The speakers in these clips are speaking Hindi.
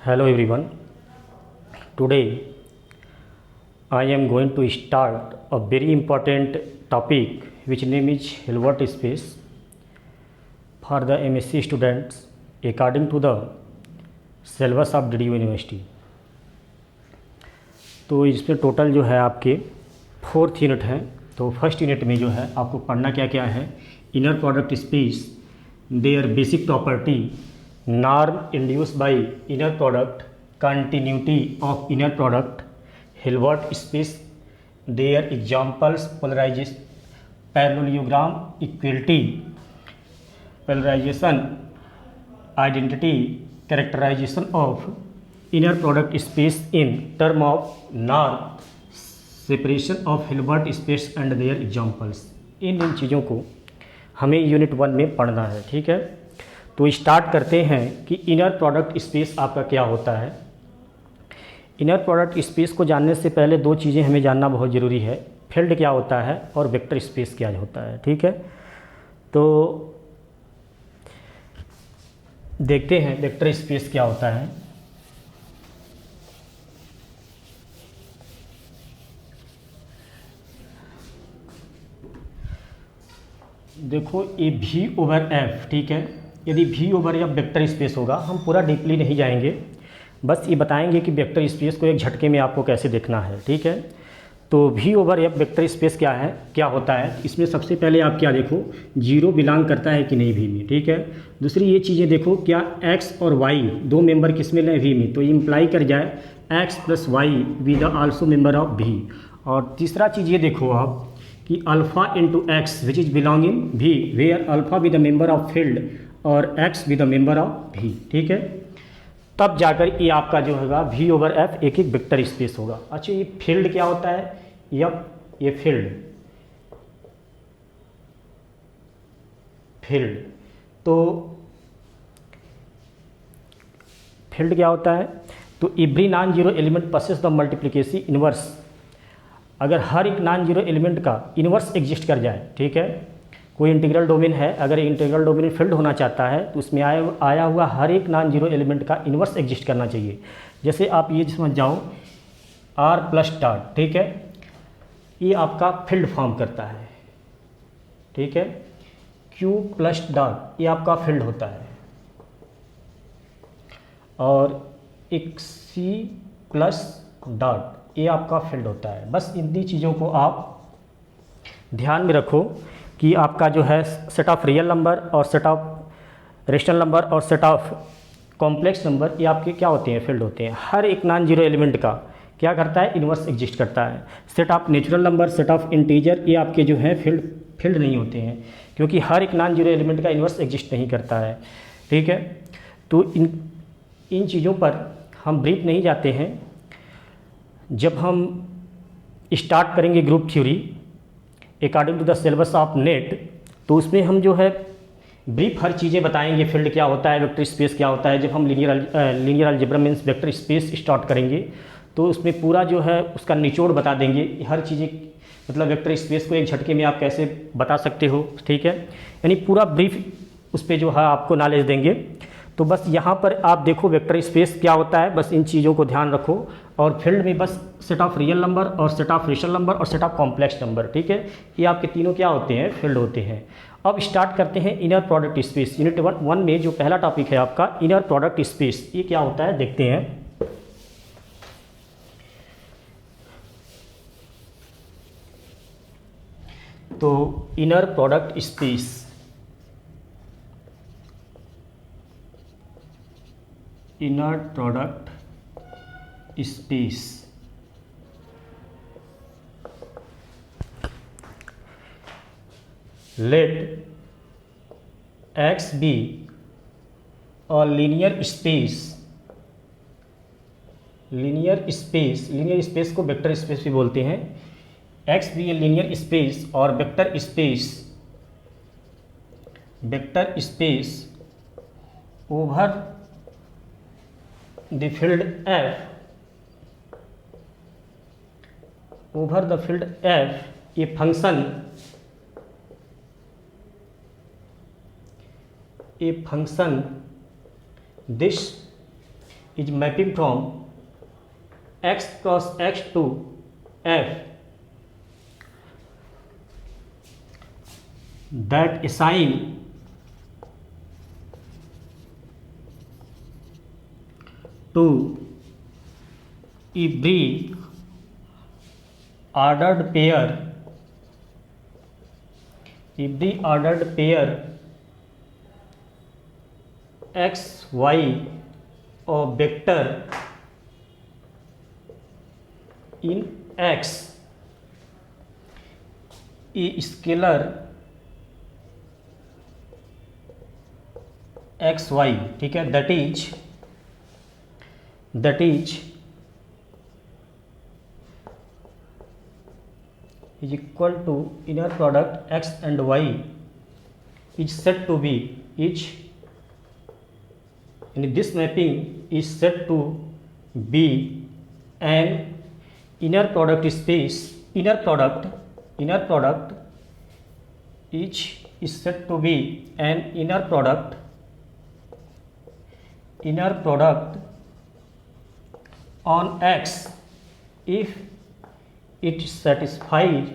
Hello everyone. Today I am going to start a very important topic which name is Hilbert space for the MSc students according to the syllabus of DDU university. तो इसमें टोटल जो है आपके 4th यूनिट है। तो फर्स्ट यूनिट में जो है आपको पढ़ना क्या क्या है, inner product space, their basic property, norm induced by inner product, continuity of inner product, Hilbert space, their examples, polarization, parallelogram, equality, polarization, identity, characterization of inner product space in term of norm, separation of Hilbert space and their examples. इन चीज़ों को हमें यूनिट 1 में पढ़ना है, ठीक है। तो स्टार्ट करते हैं कि इनर प्रोडक्ट स्पेस आपका क्या होता है। इनर प्रोडक्ट स्पेस को जानने से पहले दो चीज़ें हमें जानना बहुत ज़रूरी है, फील्ड क्या होता है और वेक्टर स्पेस क्या होता है, ठीक है। तो देखते हैं वेक्टर स्पेस क्या होता है। देखो ये V ओवर F, ठीक है। यदि V over F vector space होगा, हम पूरा डीपली नहीं जाएंगे, बस ये बताएंगे कि वेक्टर स्पेस को एक झटके में आपको कैसे देखना है, ठीक है। तो V over F vector space क्या है, क्या होता है, इसमें सबसे पहले आप क्या देखो, जीरो बिलोंग करता है कि नहीं V में, ठीक है। दूसरी ये चीज़ें देखो, क्या X और Y दो मेंबर किस में लें, V में, तो ये इम्प्लाई कर जाए X plus y with also member of V। और तीसरा चीज़ ये देखो आप कि alpha into x which is belonging V, where alpha with the member of field और X with the member of V, ठीक है। तब जाकर ये आपका जो होगा V ओवर F एक एक वेक्टर स्पेस होगा। अच्छा, ये फील्ड क्या होता है, ये फील्ड तो फील्ड क्या होता है, तो every non zero element possess the multiplication inverse. अगर हर एक नॉन जीरो एलिमेंट का इनवर्स एग्जिस्ट कर जाए, ठीक है। कोई इंटीग्रल डोमेन है, अगर इंटीग्रल डोमेन फील्ड होना चाहता है तो उसमें आया हुआ हर एक नॉन जीरो एलिमेंट का इनवर्स एग्जिस्ट करना चाहिए। जैसे आप ये समझ जाओ R प्लस डॉट, ठीक है, ये आपका फील्ड फॉर्म करता है, ठीक है। Q प्लस डॉट ये आपका फील्ड होता है, और एक C प्लस डॉट ये आपका फील्ड होता है। बस इतनी चीज़ों को आप ध्यान में रखो कि आपका जो है सेट ऑफ रियल नंबर और सेट ऑफ रेशनल नंबर और सेट ऑफ कॉम्प्लेक्स नंबर ये आपके क्या होते हैं, फील्ड होते हैं। हर एक नॉन जीरो एलिमेंट का क्या करता है, इन्वर्स एग्जिस्ट करता है। Set of natural number, set of integer ये आपके जो है फील्ड नहीं होते हैं, क्योंकि हर एक नॉन जीरो एलिमेंट का इन्वर्स एग्जिस्ट नहीं करता है, ठीक है। तो इन चीज़ों पर हम ब्रीफ नहीं जाते हैं। जब हम स्टार्ट करेंगे group theory according to the syllabus of NET, तो उसमें हम जो है ब्रीफ हर चीज़ें बताएंगे, फील्ड क्या होता है, वेक्टर स्पेस क्या होता है। जब हम linear algebra means vector space start करेंगे तो उसमें पूरा जो है उसका निचोड़ बता देंगे, हर चीज़ें, मतलब वेक्टर स्पेस को एक झटके में आप कैसे बता सकते हो, ठीक है। यानी पूरा ब्रीफ उस पर जो है आपको नॉलेज देंगे। तो बस यहाँ पर आप देखो वेक्टर स्पेस क्या होता है, बस इन चीज़ों को ध्यान रखो। और फील्ड में बस सेट ऑफ रियल नंबर और सेट ऑफ रेशनल नंबर और सेट ऑफ कॉम्प्लेक्स नंबर, ठीक है, ये आपके तीनों क्या होते हैं, फील्ड होते हैं। अब स्टार्ट करते हैं इनर प्रोडक्ट स्पेस। यूनिट 1 में जो पहला टॉपिक है आपका इनर प्रोडक्ट स्पेस, ये क्या होता है देखते हैं। तो inner product space, inner product space let X be a linear space, linear space को वेक्टर स्पेस भी बोलते हैं। X भी लीनियर स्पेस और vector space over the field F, ये function this is mapping from x cross x to f that assign to every ordered pair x y of vector in x a scalar x y, ठीक है, that is equal to inner product x and Y is set to be in this mapping is said to be an inner product space. Inner product is said to be an inner product on X if it satisfies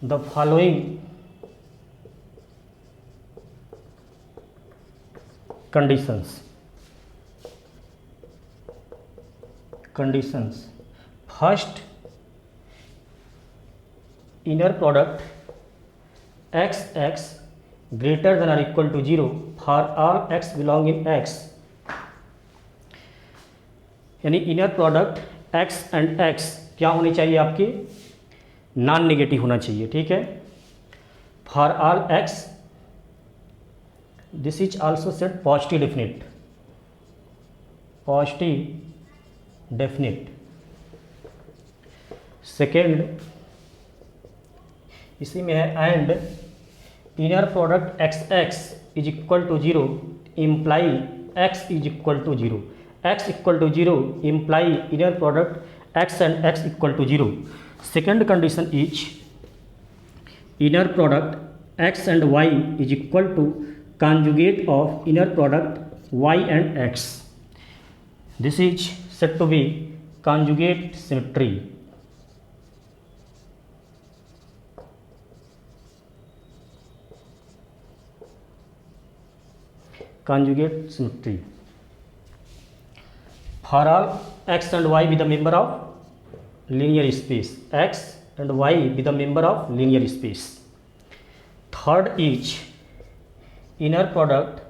the following conditions. First, inner product x greater than or equal to 0 for all x belong in x, यानी inner product x and x क्या होनी चाहिए आपकी, नॉन नेगेटिव होना चाहिए, ठीक है। For all x this is also set positive definite. Second इसी में है and inner product x is equal to 0 imply x is equal to 0, x equal to 0 imply inner product x and x equal to 0। Second condition is inner product x and y is equal to conjugate of inner product y and x. This is said to be conjugate symmetry. For all x and y be the member of linear space. X and y be the member of linear space. Third is inner product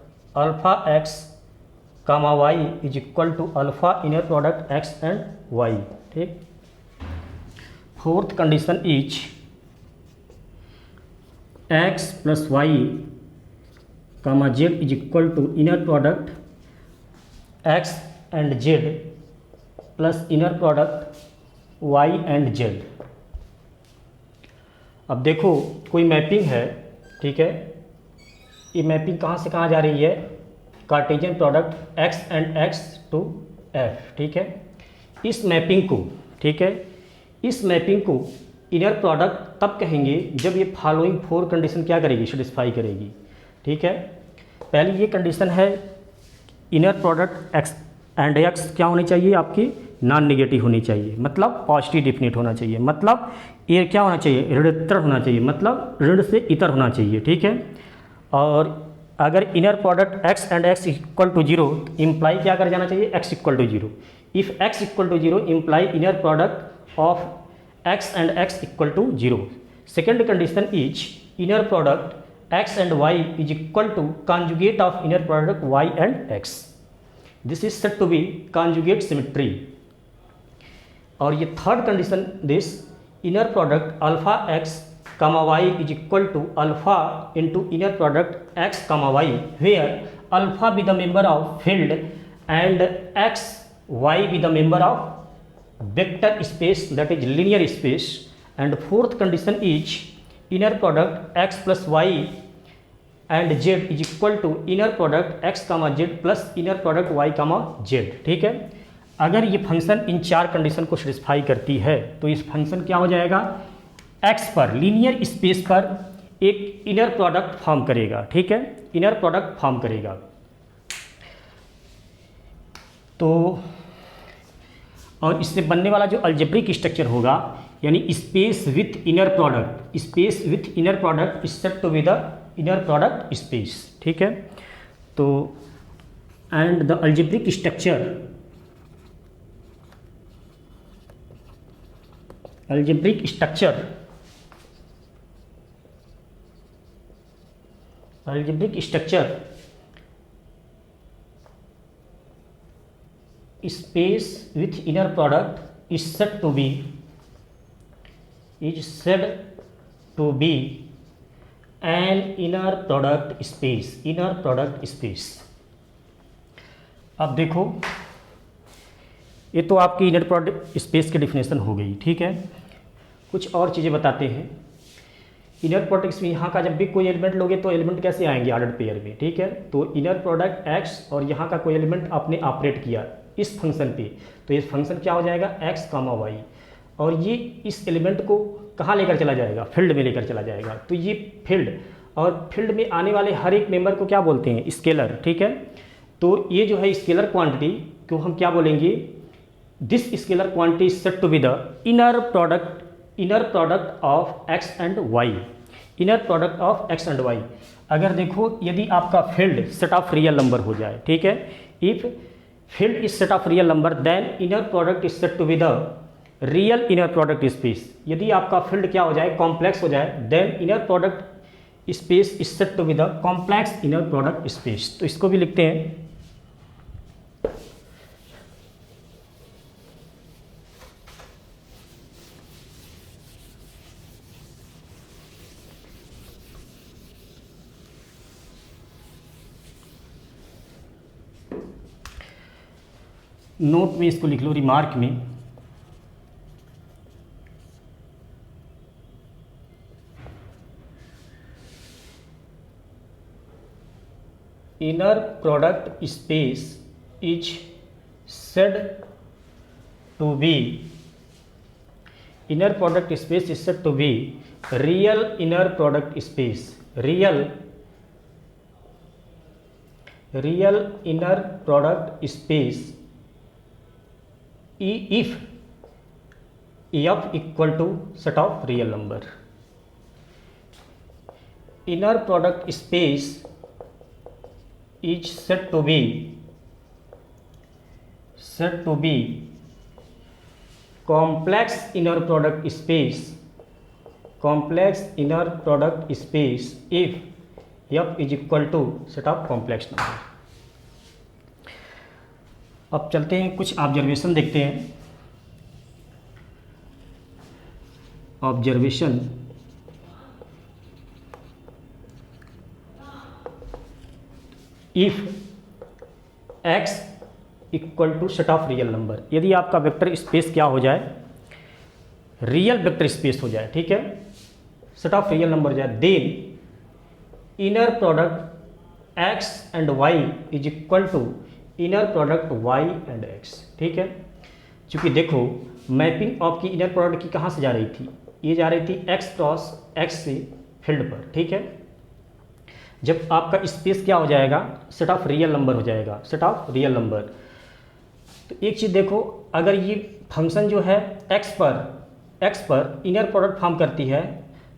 alpha x comma y is equal to alpha inner product x and y, ठीक। Fourth condition is x plus y comma z is equal to inner product x and z plus inner product y and z। अब देखो कोई मैपिंग है, ठीक है, ये मैपिंग कहाँ से कहाँ जा रही है, Cartesian product x and x to f, ठीक है। इस मैपिंग को, ठीक है, इस मैपिंग को इनर प्रोडक्ट तब कहेंगे जब ये फॉलोइंग 4 कंडीशन क्या करेगी, सेटिस्फाई करेगी, ठीक है। पहली ये कंडीशन है inner product x and x क्या होनी चाहिए आपकी, नॉन नेगेटिव होनी चाहिए, मतलब पॉजिटिव डिफिनिट होना चाहिए, मतलब ये क्या होना चाहिए, ऋणोत्तर होना चाहिए, मतलब ऋण से इतर होना चाहिए, ठीक है। और अगर inner product x and x equal to 0 imply क्या कर जाना चाहिए, x equal to 0। If x equal to 0 imply inner product of x and x equal to 0। Second condition is inner product x and y is equal to conjugate of inner product y and x। This is said to be conjugate symmetry. और ये third condition this inner product alpha x comma y is equal to alpha into inner product x comma y, where alpha be the member of field and x y be the member of vector space, that is linear space. And fourth condition is inner product x plus y and z is equal to inner product x comma z plus inner product y comma z, ठीक है। अगर ये फंक्शन इन 4 कंडीशन को सेटिस्फाई करती है तो इस फंक्शन क्या हो जाएगा, एक्स पर लीनियर स्पेस पर एक इनर प्रोडक्ट फॉर्म करेगा, ठीक है, इनर प्रोडक्ट फॉर्म करेगा। तो और इससे बनने वाला जो अलजेब्रिक स्ट्रक्चर होगा, यानी space with inner product, space with inner product is said to be the inner product space, ठीक है। तो and the algebraic structure, algebraic structure, algebraic structure space with inner product is said to be an inner product space, inner product space। अब देखो, ये तो आपकी इनर प्रोडक्ट स्पेस की डिफिनेशन हो गई, ठीक है। कुछ और चीज़ें बताते हैं। इनर प्रोडक्ट में यहाँ का जब भी कोई एलिमेंट लोगे तो एलिमेंट कैसे आएंगे, ऑर्डर्ड पेयर में, ठीक है। तो इनर प्रोडक्ट एक्स और यहाँ का कोई एलिमेंट आपने ऑपरेट किया इस फंक्शन पे, तो ये फंक्शन क्या हो जाएगा, एक्स कामा वाई, और ये इस एलिमेंट को कहाँ लेकर चला जाएगा, फील्ड में लेकर चला जाएगा। तो ये फील्ड, और फील्ड में आने वाले हर एक मेंबर को क्या बोलते हैं, स्केलर, ठीक है। तो ये जो है स्केलर क्वांटिटी को हम क्या बोलेंगे, this scalar quantity is said to be the inner product of x and y, inner product of x and y. अगर देखो, यदि आपका field set of real number हो जाए, ठीक है, if field is set of real number then inner product is said to be the real inner product space। यदि आपका फील्ड क्या हो जाए, कॉम्प्लेक्स हो जाए, then inner product space is said to be the complex inner product space। तो इसको भी लिखते हैं, नोट में इसको लिख लो, रिमार्क में, inner product space is said to be, inner product space is said to be real inner product space, real inner product space if f equal to set of real number। inner product space is said to be complex inner product space, complex inner product space if f is equal to set of complex number। अब चलते हैं, कुछ ऑब्जर्वेशन देखते हैं। Observation, if x equal to set of real number, यदि आपका वेक्टर स्पेस क्या हो जाए, रियल वेक्टर स्पेस हो जाए, ठीक है, सेट ऑफ रियल नंबर हो जाए, then inner product x and y is equal to inner product y and x, ठीक है। चूंकि देखो, मैपिंग आपकी इनर प्रोडक्ट की कहाँ से जा रही थी, ये जा रही थी x क्रॉस x से फील्ड पर, ठीक है। जब आपका स्पेस क्या हो जाएगा, सेट ऑफ रियल नंबर हो जाएगा, सेट ऑफ रियल नंबर। तो एक चीज़ देखो, अगर ये फंक्शन जो है x पर इनर प्रोडक्ट फॉर्म करती है,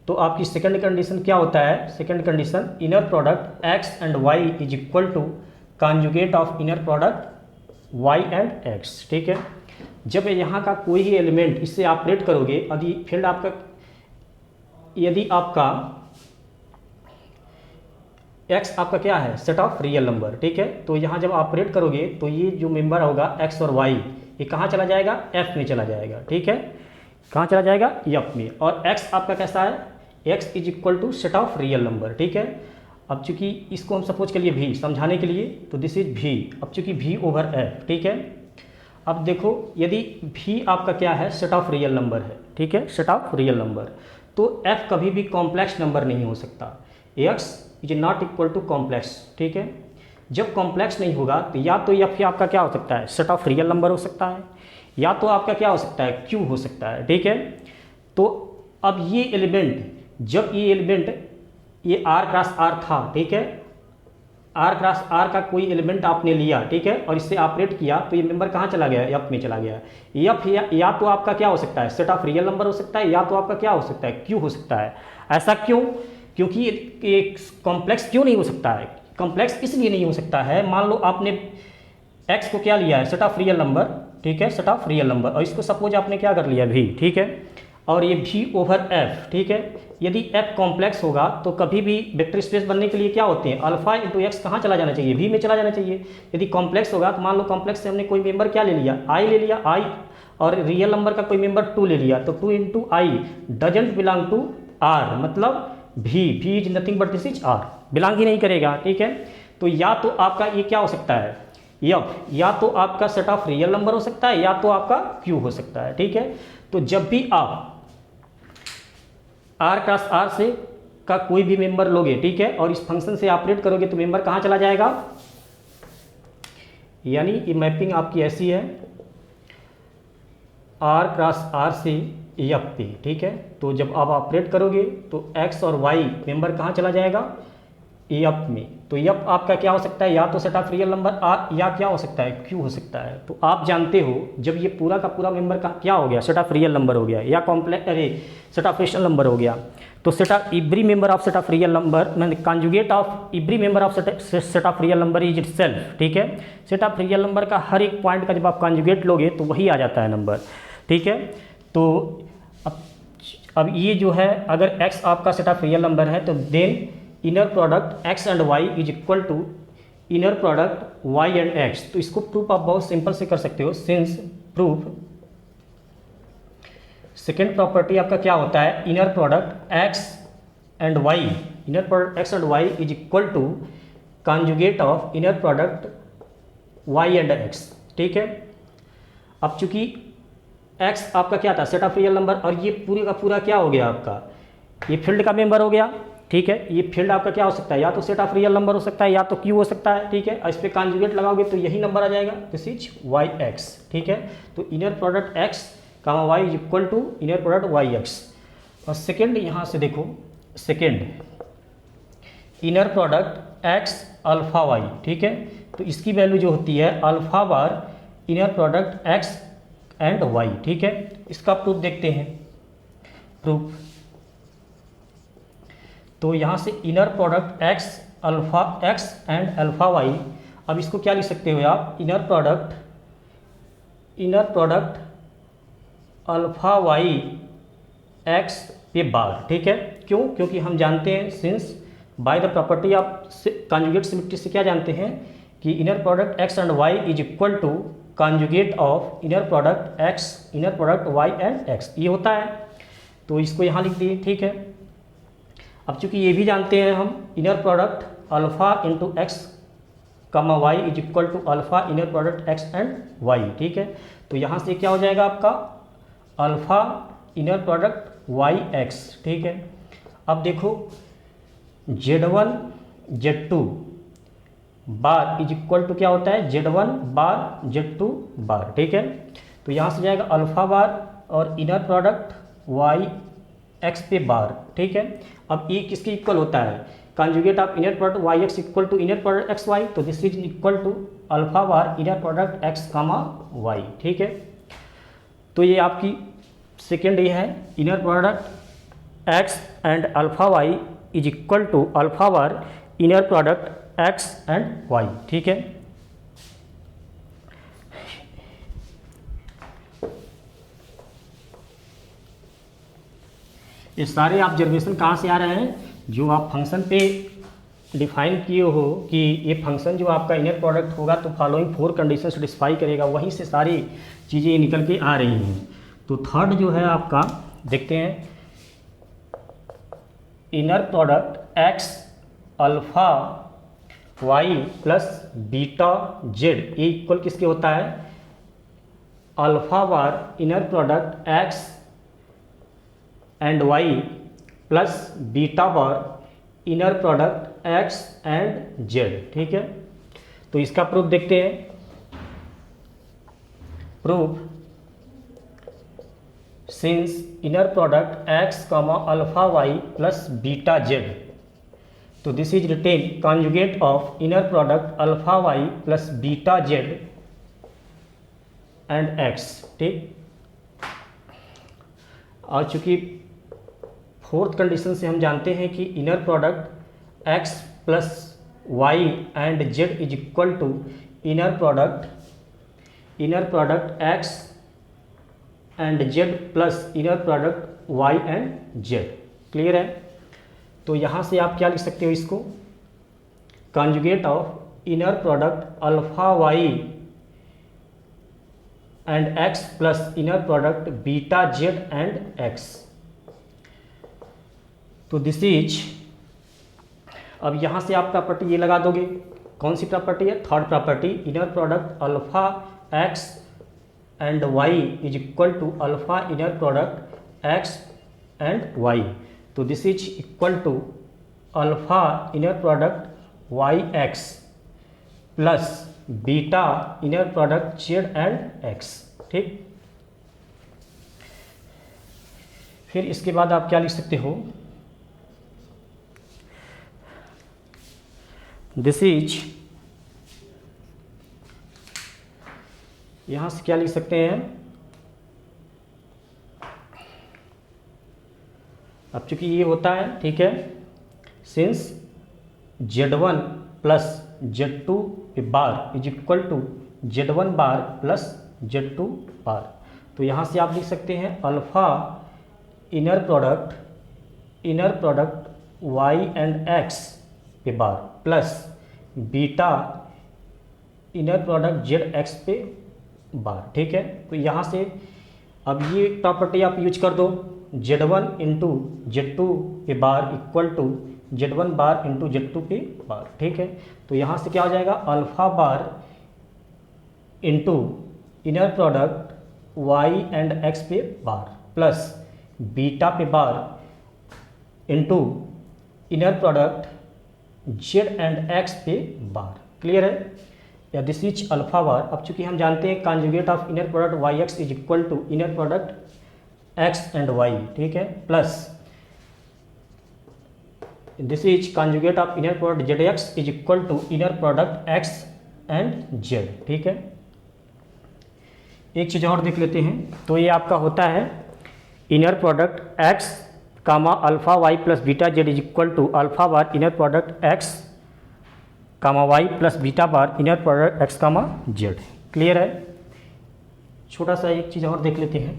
तो आपकी सेकंड कंडीशन क्या होता है, second condition inner product x and y is equal to conjugate of inner product y and x, ठीक है। जब यहाँ का कोई ही एलिमेंट इससे ऑपरेट करोगे, यदि फील्ड आपका, यदि आपका x आपका क्या है, सेट ऑफ रियल नंबर, ठीक है, तो यहाँ जब ऑपरेट करोगे तो ये जो मेंबर होगा x और y, ये कहाँ चला जाएगा, f में चला जाएगा, ठीक है, कहाँ चला जाएगा, f में। और x आपका कैसा है, x is equal to set of real number, ठीक है। अब चूंकि इसको हम सपोज के लिए v समझाने के लिए, तो दिस इज v, अब चूंकि v ओवर f, ठीक है। अब देखो, यदि v आपका क्या है, सेट ऑफ रियल नंबर है, ठीक है, सेट ऑफ रियल नंबर, तो f कभी भी कॉम्प्लेक्स नंबर नहीं हो सकता, x is not equal to complex, ठीक है। जब कॉम्प्लेक्स नहीं होगा तो या तो f आपका क्या हो सकता है, सेट ऑफ रियल नंबर हो सकता है, या तो आपका क्या हो सकता है, q हो सकता है, ठीक है। तो अब ये एलिमेंट, जब ये एलिमेंट ये आर क्रॉस आर था, ठीक है, आर क्रॉस आर का कोई एलिमेंट आपने लिया, ठीक है, और इससे ऑपरेट किया, तो ये मेंबर कहाँ चला गया? एफ में चला गया। एफ या तो आपका क्या हो सकता है? सेट ऑफ रियल नंबर हो सकता है, या तो आपका क्या हो सकता है? क्यू हो सकता है। ऐसा क्यों? क्योंकि एक कॉम्प्लेक्स क्यों नहीं हो सकता है? कॉम्प्लेक्स इसलिए नहीं हो सकता है, मान लो आपने एक्स को क्या लिया है? सेट ऑफ रियल नंबर, ठीक है, सेट ऑफ रियल नंबर, और इसको सपोज आपने क्या कर लिया? भी, ठीक है, और ये भी ओवर एफ, ठीक है। यदि एफ कॉम्प्लेक्स होगा तो कभी भी वेक्टर स्पेस बनने के लिए क्या होते हैं? अल्फा इंटू एक्स कहाँ चला जाना चाहिए? भी में चला जाना चाहिए। यदि कॉम्प्लेक्स होगा तो मान लो कॉम्प्लेक्स से हमने कोई मेंबर क्या ले लिया? आई ले लिया, आई, और रियल नंबर का कोई मेंबर 2 ले लिया, तो 2 into I doesn't belong to R, मतलब भी is nothing but this is R, belong ही नहीं करेगा, ठीक है। तो या तो आपका ये क्या हो सकता है? या तो आपका सेट ऑफ रियल नंबर हो सकता है, या तो आपका क्यू हो सकता है, ठीक है। तो जब भी आप आर क्रॉस आर से का कोई भी मेंबर लोगे, ठीक है, और इस फंक्शन से ऑपरेट करोगे तो मेंबर कहाँ चला जाएगा? यानी ये मैपिंग आपकी ऐसी है, आर क्रॉस आर से एफ पे, ठीक है। तो जब आप ऑपरेट करोगे तो एक्स और वाई मेंबर कहाँ चला जाएगा? एफ में। तो एफ आपका क्या हो सकता है? या तो set of real number R, या क्या हो सकता है? क्यू हो सकता है। तो आप जानते हो जब ये पूरा का पूरा मेंबर का क्या हो गया? सेट ऑफ रियल नंबर हो गया, या कॉम्प्लेक्स, अरे सेट ऑफ रेशनल नंबर हो गया। तो set of every member of set of real number, मैंने conjugate of every member of set of real number is itself, ठीक है। सेट ऑफ रियल नंबर का हर एक पॉइंट का जब आप कॉन्जुगेट लोगे तो वही आ जाता है नंबर, ठीक है। तो अब ये जो है, अगर x आपका सेट ऑफ रियल नंबर है तो then inner product x and y is equal to inner product y and x। तो इसको प्रूफ आप बहुत सिंपल से कर सकते हो, सिंस प्रूफ सेकेंड प्रॉपर्टी आपका क्या होता है? Inner product x and y, inner product x and y is equal to conjugate of inner product y and x, ठीक है। अब चूंकि x आपका क्या था? सेट ऑफ रियल नंबर, और ये पूरे का पूरा क्या हो गया आपका? ये फील्ड का मेंबर हो गया, ठीक है। ये फील्ड आपका क्या हो सकता है? या तो सेट ऑफ रियल नंबर हो सकता है, या तो क्यू हो सकता है, ठीक है। इस पर कॉन्जुगेट लगाओगे तो यही नंबर आ जाएगा, दिस इज वाई एक्स, ठीक है। तो inner product x comma Y is equal to inner product Y x. और सेकेंड यहाँ से देखो, second inner product x alpha y, ठीक है। तो इसकी वैल्यू जो होती है alpha bar inner product x and Y, ठीक है। इसका प्रूफ देखते हैं, प्रूफ। तो यहाँ से inner product x alpha x and alpha y, अब इसको क्या लिख सकते हो आप? Inner product alpha y x पे बार, ठीक है। क्यों? क्योंकि हम जानते हैं since by the property of conjugate symmetry से क्या जानते हैं कि inner product x and Y is equal to conjugate of inner product x, inner product y and x, ये होता है। तो इसको यहाँ लिख दिए, ठीक है। अब चूंकि ये भी जानते हैं हम inner product alpha into X comma Y is equal to alpha inner product x and Y, ठीक है। तो यहाँ से क्या हो जाएगा आपका? Alpha inner product Y X, ठीक है। अब देखो Z1 Z2 bar is equal to क्या होता है? Z1 बार Z2 बार, ठीक है। तो यहाँ से जाएगा अल्फा बार और इनर प्रोडक्ट वाई एक्स पे बार, ठीक है। अब ये किसके इक्वल होता है? Conjugate of inner product Y X equal to inner product X Y, तो this is equal to alpha bar inner product x comma Y, ठीक है। तो ये आपकी सेकेंड ये है inner product x and alpha Y is equal to alpha bar inner product x and Y, ठीक है। ये सारे ऑब्जर्वेशन कहाँ से आ रहे हैं? जो आप फंक्शन पे डिफाइन किए हो कि ये फंक्शन जो आपका इनर प्रोडक्ट होगा तो फॉलोइंग 4 कंडीशन सेटिस्फाई करेगा, वहीं से सारी चीज़ें निकल के आ रही हैं। तो थर्ड जो है आपका देखते हैं, inner product x alpha Y plus beta Z, ये इक्वल किसके होता है? Alpha bar inner product x and Y plus beta bar inner product x and Z, ठीक है। तो इसका प्रूफ देखते हैं। Proof since inner product X comma alpha Y plus beta Z, तो this is written conjugate of inner product alpha Y plus beta Z and X. ठीक, और चूंकि फोर्थ कंडीशन से हम जानते हैं कि inner product x plus y and z is equal to inner product x and Z plus inner product y and z. Clear है? तो यहाँ से आप क्या लिख सकते हो इसको, conjugate of inner product alpha Y and X plus inner product beta Z and X. तो दिस इज, अब यहाँ से आप प्रॉपर्टी ये लगा दोगे, कौन सी प्रॉपर्टी है, third property, inner product alpha x and Y is equal to alpha inner product x and Y. तो this is equal to alpha inner product Y X plus beta inner product Z and X. ठीक, फिर इसके बाद आप क्या लिख सकते हो, दिस इज, यहां से क्या लिख सकते हैं, अब चूंकि ये होता है, ठीक है, since Z1 plus Z2 bar is equal to Z1 bar plus Z2 bar, तो यहां से आप लिख सकते हैं alpha inner product Y and X पे bar plus beta inner product Z X पे बार। ठीक है, तो यहाँ से अब ये प्रॉपर्टी आप यूज कर दो, Z1 इंटू Z2 पे bar equal to Z1 bar into Z2 पे बार। ठीक है, तो यहाँ से क्या हो जाएगा, alpha bar into inner product Y and X पे बार प्लस बीटा पे bar into inner product Z and X पे बार। क्लियर है? या दिस इज अल्फा बार। अब चूंकि हम जानते हैं conjugate of inner product Y x is equal to inner product x and Y, ठीक है, plus this is conjugate of inner product Z x is equal to inner product x and Z. ठीक है, एक चीज़ और देख लेते हैं, तो ये आपका होता है inner product x comma alpha Y plus beta z is equal to alpha bar inner product x comma y plus beta bar inner product x comma Z. Clear है? छोटा सा एक चीज़ और देख लेते हैं,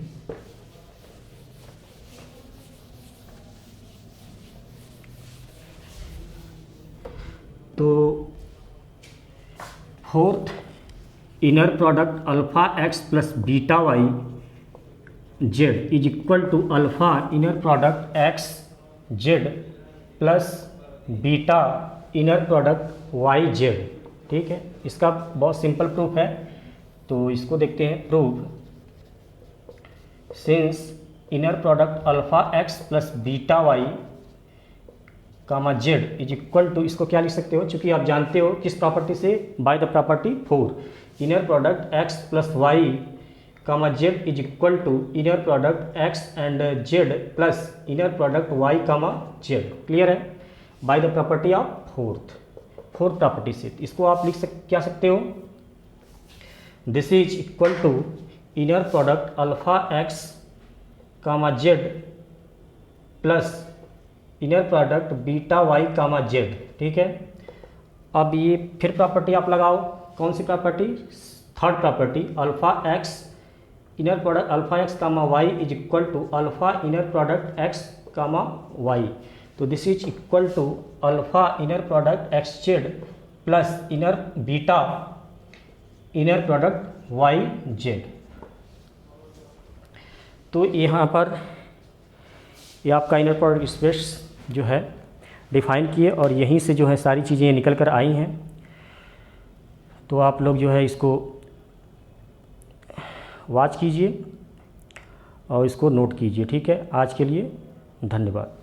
तो fourth inner product alpha x plus beta y z is equal to alpha inner product x Z plus beta inner product Y z. ठीक है, इसका बहुत सिंपल प्रूफ है, तो इसको देखते हैं। Proof, since inner product alpha x plus beta Y comma Z is equal to, इसको क्या लिख सकते हो, चूंकि आप जानते हो किस प्रॉपर्टी से, by the property 4, inner product x plus Y comma Z is equal to inner product x and Z plus inner product Y comma Z. Clear है? By the property of fourth property से इसको आप क्या सकते हो, this is equal to inner product alpha X comma Z plus inner product beta Y comma Z. ठीक है, अब ये फिर प्रॉपर्टी आप लगाओ, कौन सी property, third property, alpha X inner product alpha X comma Y is equal to alpha inner product x comma Y, तो this is equal to alpha inner product x Z plus inner beta inner product Y Z. तो यहाँ पर ये आपका इनर प्रोडक्ट स्पेस जो है डिफाइन किए और यहीं से जो है सारी चीज़ें निकल कर आई हैं। तो आप लोग जो है इसको वॉच कीजिए और इसको नोट कीजिए। ठीक है, आज के लिए धन्यवाद।